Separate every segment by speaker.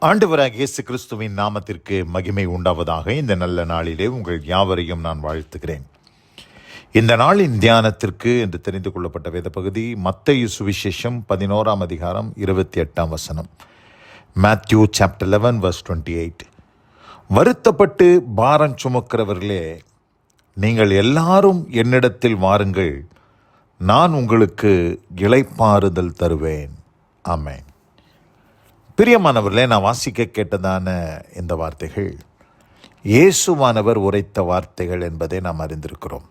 Speaker 1: ஆண்டவராகிய இயேசு கிறிஸ்துவின் நாமத்திற்கு மகிமை உண்டாவதாக. இந்த நல்ல நாளிலே உங்கள் யாவரையும் நான் வாழ்த்துகிறேன். இந்த நாளின் தியானத்திற்கு என்று தெரிந்து கொள்ளப்பட்ட வேத பகுதி மத்தேயு சுவிசேஷம் 11ஆம் அதிகாரம் 28ஆம் வசனம். Matthew chapter 11 verse 28. வருத்தப்பட்டு பாரம் சுமக்கிறவர்களே, நீங்கள் எல்லாரும் என்னிடத்தில் வாருங்கள், நான் உங்களுக்கு இளைப்பாறுதல் தருவேன். ஆமென். பிரியமானவர்களே, நான் வாசிக்க கேட்டதான இந்த வார்த்தைகள் இயேசுவானவர் உரைத்த வார்த்தைகள் என்பதை நாம் அறிந்திருக்கிறோம்.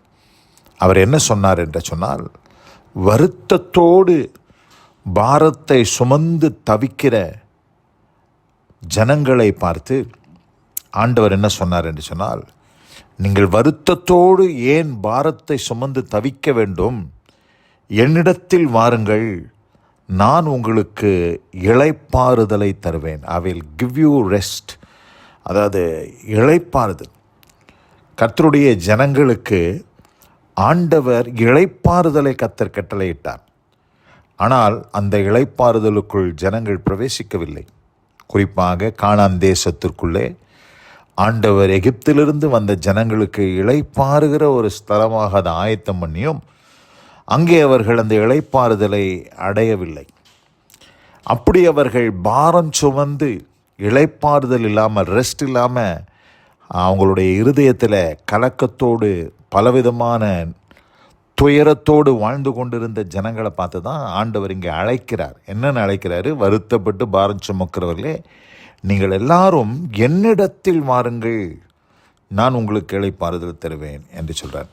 Speaker 1: அவர் என்ன சொன்னார் என்று சொன்னால், வருத்தத்தோடு பாரத்தை சுமந்து தவிக்கிற ஜனங்களை பார்த்து ஆண்டவர் என்ன சொன்னார் என்று சொன்னால், நீங்கள் வருத்தத்தோடு ஏன் பாரத்தை சுமந்து தவிக்க வேண்டும்? என்னிடத்தில் வாருங்கள், நான் உங்களுக்கு இளைப்பாறுதலை தருவேன். I will give you rest. அதாவது இளைப்பாறுதல். கர்த்தருடைய ஜனங்களுக்கு ஆண்டவர் இளைப்பாறுதலை கர்த்தர் கட்டளையிட்டார். ஆனால் அந்த இளைப்பாறுதலுக்குள் ஜனங்கள் பிரவேசிக்கவில்லை. குறிப்பாக கானான் தேசத்திற்குள்ளே ஆண்டவர் எகிப்திலிருந்து வந்த ஜனங்களுக்கு இளைப்பாறுகிற ஒரு ஸ்தலமாக அதை ஆயத்தம் பண்ணியும் அங்கே அவர்கள் அந்த இளைப்பாறுதலை அடையவில்லை. அப்படி அவர்கள் பாரம் சுமந்து இளைப்பாறுதல் இல்லாமல், ரெஸ்ட் இல்லாமல், அவங்களுடைய இருதயத்தில் கலக்கத்தோடு பலவிதமான துயரத்தோடு வாழ்ந்து கொண்டிருந்த ஜனங்களை பார்த்து தான் ஆண்டவர் இங்கே அழைக்கிறார். என்னென்னு அழைக்கிறாரு? வருத்தப்பட்டு பாரம் சுமக்கிறவர்களே, நீங்கள் எல்லாரும் என்னிடத்தில் வாருங்கள், நான் உங்களுக்கு இளைப்பாறுதல் தருவேன் என்று சொல்கிறார்.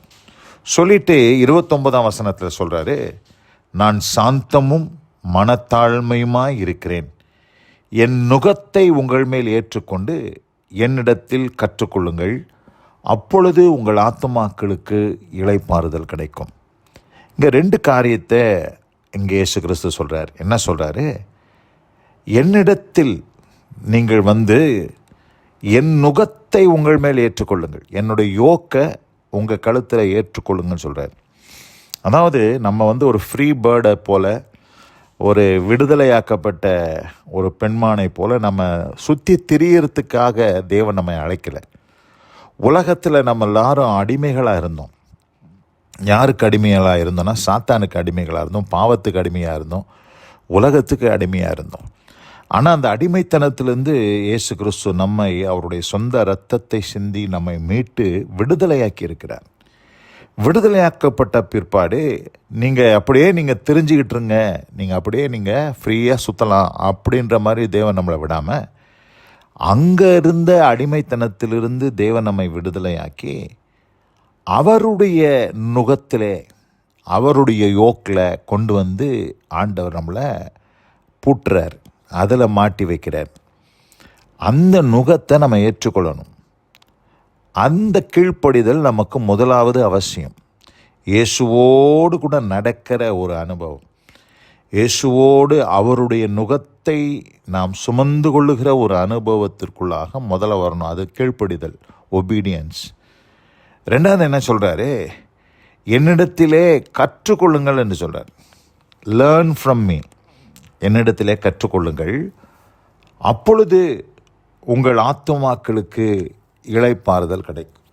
Speaker 1: சொல்லிட்டு 29ஆம் வசனத்தில் சொல்கிறாரு, நான் சாந்தமும் மனத்தாழ்மையுமாய் இருக்கிறேன், என் நுகத்தை உங்கள் மேல் ஏற்றுக்கொண்டு என்னிடத்தில் கற்றுக்கொள்ளுங்கள், அப்பொழுது உங்கள் ஆத்துமாக்களுக்கு இளைப்பாறுதல் கிடைக்கும். இங்கே ரெண்டு காரியத்தை இங்கே இயேசு கிறிஸ்து சொல்கிறார். என்ன சொல்கிறாரு? என்னிடத்தில் நீங்கள் வந்து என் நுகத்தை உங்கள் மேல் ஏற்றுக்கொள்ளுங்கள், என்னுடைய யோக்கை உங்கள் கழுத்தில் ஏற்றுக்கொள்ளுங்கன்னு சொல்கிறார். அதாவது நம்ம வந்து ஒரு ஃப்ரீ பேர்டை போல், ஒரு விடுதலையாக்கப்பட்ட ஒரு பெண்மானை போல் நம்ம சுற்றி திரியறதுக்காக தேவன் நம்மை அழைக்கலை. உலகத்தில் நம்ம எல்லாரும் அடிமைகளாக இருந்தோம். யாருக்கு அடிமைகளாக இருந்தோம்னா, சாத்தானுக்கு அடிமைகளாக இருந்தோம், பாவத்துக்கு அடிமையாக இருந்தோம், உலகத்துக்கு அடிமையாக இருந்தோம். ஆனால் அந்த அடிமைத்தனத்திலிருந்து இயேசு கிறிஸ்து நம்மை அவருடைய சொந்த இரத்தத்தை சிந்தி நம்மை மீட்டு விடுதலையாக்கி இருக்கிறார். விடுதலையாக்கப்பட்ட பிற்பாடு நீங்கள் தெரிஞ்சுக்கிட்டு இருங்க, நீங்கள் அப்படியே நீங்கள் ஃப்ரீயாக சுற்றலாம் அப்படின்ற மாதிரி தேவன் நம்மளை விடாமல், அங்கே இருந்த அடிமைத்தனத்திலிருந்து தேவன் நம்மை விடுதலையாக்கி அவருடைய நுகத்திலே, அவருடைய யோக்கில் கொண்டு வந்து ஆண்டவர் நம்மளை பூட்டுறார், அதில் மாட்டி வைக்கிறார். அந்த நுகத்தை நம்ம ஏற்றுக்கொள்ளணும். அந்த கீழ்ப்படிதல் நமக்கு முதலாவது அவசியம். இயேசுவோடு கூட நடக்கிற ஒரு அனுபவம், இயேசுவோடு அவருடைய நுகத்தை நாம் சுமந்து கொள்ளுகிற ஒரு அனுபவத்திற்குள்ளாக முதல்ல வரணும். அது கீழ்ப்படிதல், ஒபீடியன்ஸ். ரெண்டாவது என்ன சொல்கிறாரு? என்னிடத்திலே கற்றுக்கொள்ளுங்கள் என்று சொல்கிறார். லேர்ன் ஃப்ரம் மீ, என்னிடத்திலே கற்றுக்கொள்ளுங்கள், அப்பொழுது உங்கள் ஆத்துமாக்களுக்கு இளைப்பாறுதல் கிடைக்கும்.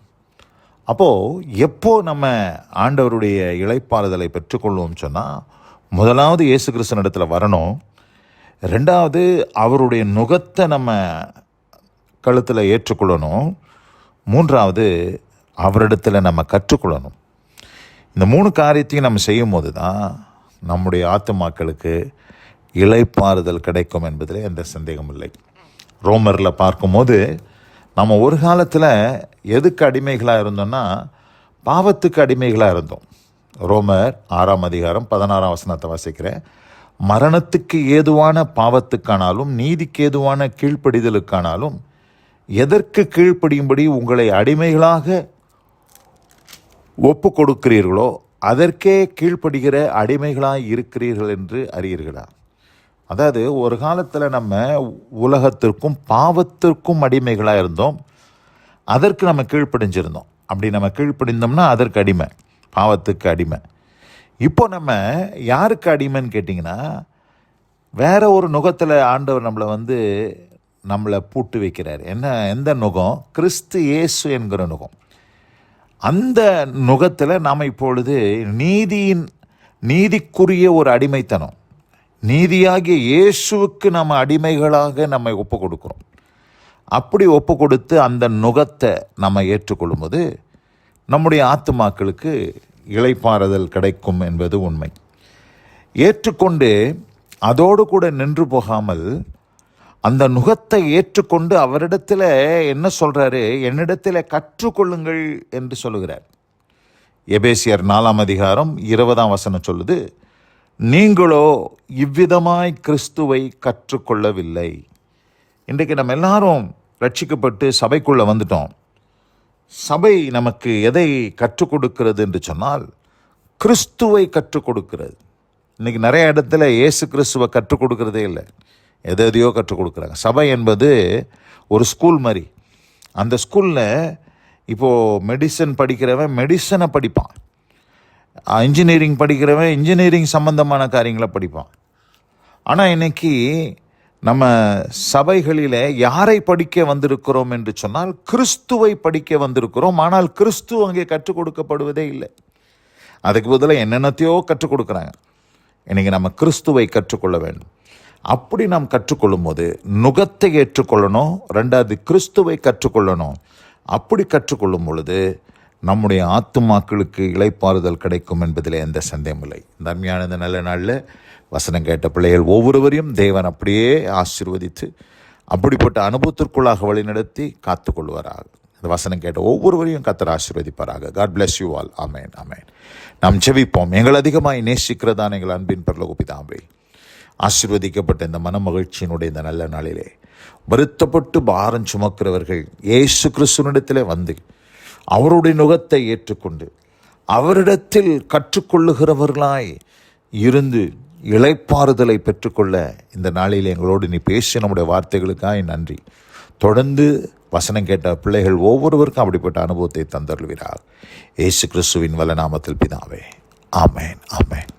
Speaker 1: அப்போது எப்போ நம்ம ஆண்டவருடைய இளைப்பாறுதலை பெற்றுக்கொள்வோம் சொன்னால், முதலாவது இயேசு கிறிஸ்துவினிடத்தில் வரணும். ரெண்டாவது அவருடைய நுகத்தை நம்ம கழுத்தில் ஏற்றுக்கொள்ளணும். மூன்றாவது அவரிடத்தில் நம்ம கற்றுக்கொள்ளணும். இந்த 3 காரியத்தையும் நம்ம செய்யும் போது தான் நம்முடைய ஆத்துமாக்களுக்கு இளைப்பாறுதல் கிடைக்கும் என்பதில் எந்த சந்தேகம் இல்லை. ரோமரில் பார்க்கும்போது நம்ம ஒரு காலத்தில் எதுக்கு அடிமைகளாக இருந்தோம்னா, பாவத்துக்கு அடிமைகளாக இருந்தோம். ரோமர் 6ஆம் அதிகாரம் 16ஆம் வசனத்தை வாசிக்கிறேன். மரணத்துக்கு ஏதுவான பாவத்துக்கானாலும் நீதிக்கு ஏதுவான கீழ்ப்படிதலுக்கானாலும் எதற்கு கீழ்ப்படியும்படி உங்களை அடிமைகளாக ஒப்பு கொடுக்கிறீர்களோ அதற்கே கீழ்ப்படுகிற அடிமைகளாக இருக்கிறீர்கள் என்று அறியீர்களா? அதாவது ஒரு காலத்தில் நம்ம உலகத்திற்கும் பாவத்திற்கும் அடிமைகளாக இருந்தோம், அதற்கு நம்ம கீழ்ப்படிஞ்சிருந்தோம். அப்படி நம்ம கீழ்ப்படிந்தோம்னா அதற்கு அடிமை, பாவத்துக்கு அடிமை. இப்போ நம்ம யாருக்கு அடிமைன்னு கேட்டிங்கன்னா, வேற ஒரு நுகத்தில் ஆண்டவர் நம்மளை நம்மளை பூட்டு வைக்கிறார். எந்த நுகம்? கிறிஸ்து இயேசு என்கிற நுகம். அந்த நுகத்தில் நாம் இப்பொழுது நீதிக்குரிய ஒரு அடிமைத்தனம், நீதியாகிய இயேசுவுக்கு நம்ம அடிமைகளாக நம்மை ஒப்பு கொடுக்குறோம். அப்படி ஒப்பு கொடுத்து அந்த நுகத்தை நம்ம ஏற்றுக்கொள்ளும் போது நம்முடைய ஆத்துமாக்களுக்கு இளைப்பாறுதல் கிடைக்கும் என்பது உண்மை. ஏற்றுக்கொண்டு அதோடு கூட நின்று போகாமல் அந்த நுகத்தை ஏற்றுக்கொண்டு அவரிடத்தில் என்ன சொல்கிறாரு? என்னிடத்தில் கற்றுக்கொள்ளுங்கள் என்று சொல்லுகிறார். எபேசியர் 4:20 சொல்லுது, நீங்களோ இவ்விதமாய் கிறிஸ்துவை கற்றுக்கொள்ளவில்லை. இன்றைக்கு நம்ம எல்லாரும் ரட்சிக்கப்பட்டு சபைக்குள்ளே வந்துட்டோம். சபை நமக்கு எதை கற்றுக் கொடுக்கிறது என்று சொன்னால் கிறிஸ்துவை கற்றுக் கொடுக்கிறது. இன்றைக்கி நிறைய இடத்துல இயேசு கிறிஸ்துவை கற்றுக் கொடுக்கறதே இல்லை, எதையோ கற்றுக் கொடுக்குறாங்க. சபை என்பது ஒரு ஸ்கூல் மாதிரி. அந்த ஸ்கூலில் இப்போது மெடிசன் படிக்கிறவன் மெடிசனை படிப்பான், இன்ஜினியரிங் படிக்கிறவன் இன்ஜினியரிங் சம்பந்தமான காரியங்களை படிப்பான். ஆனால் இன்னைக்கு நம்ம சபைகளில் யாரை படிக்க வந்திருக்கிறோம் என்று சொன்னால் கிறிஸ்துவை படிக்க வந்திருக்கிறோம். ஆனால் கிறிஸ்து அங்கே கற்றுக் கொடுக்கப்படுவதே இல்லை. அதுக்கு பதிலாக என்னென்னத்தையோ கற்றுக் கொடுக்குறாங்க. இன்றைக்கி நம்ம கிறிஸ்துவை கற்றுக்கொள்ள வேண்டும். அப்படி நாம் கற்றுக்கொள்ளும் போது நுகத்தை ஏற்றுக்கொள்ளணும், ரெண்டாவது கிறிஸ்துவை கற்றுக்கொள்ளணும். அப்படி கற்றுக்கொள்ளும் பொழுது நம்முடைய ஆத்துமாக்களுக்கு இளைப்பாறுதல் கிடைக்கும் என்பதில் எந்த சந்தேகமில்லை. இந்த அருமையான இந்த நல்ல நாளில் வசனம் கேட்ட பிள்ளைகள் ஒவ்வொருவரையும் தேவன் அப்படியே ஆசீர்வதித்து அப்படிப்பட்ட அனுபவத்திற்குள்ளாக வழிநடத்தி காத்து கொள்வாராக. இந்த வசனம் கேட்ட ஒவ்வொருவரையும் கர்த்தர் ஆசீர்வதிப்பாராக. God bless you all. ஆமேன், ஆமேன். நாம் ஜெபிப்போம். எங்கள் அதிகமாய் நேசிக்கிறதான எங்கள் அன்பின் பரலோக பிதாவே, ஆசீர்வதிக்கப்பட்ட இந்த மன மகிழ்ச்சியினுடைய இந்த நல்ல நாளிலே வருத்தப்பட்டு பாரம் சுமக்கிறவர்கள் இயேசு கிறிஸ்துவினிடத்திலே வந்து அவருடைய நுகத்தை ஏற்றுக்கொண்டு அவரிடத்தில் கற்றுக்கொள்ளுகிறவர்களாய் இருந்து இளைப்பாறுதலை பெற்றுக்கொள்ள இந்த நாளில் எங்களோடு நீ பேசி நம்முடைய வார்த்தைகளுக்காக நன்றி. தொடர்ந்து வசனம் கேட்ட பிள்ளைகள் ஒவ்வொருவருக்கும் அப்படிப்பட்ட அனுபவத்தை தந்தருள்வீராக. இயேசு கிறிஸ்துவின் வல்ல நாமத்தில் பிதாவே, ஆமேன், ஆமேன்.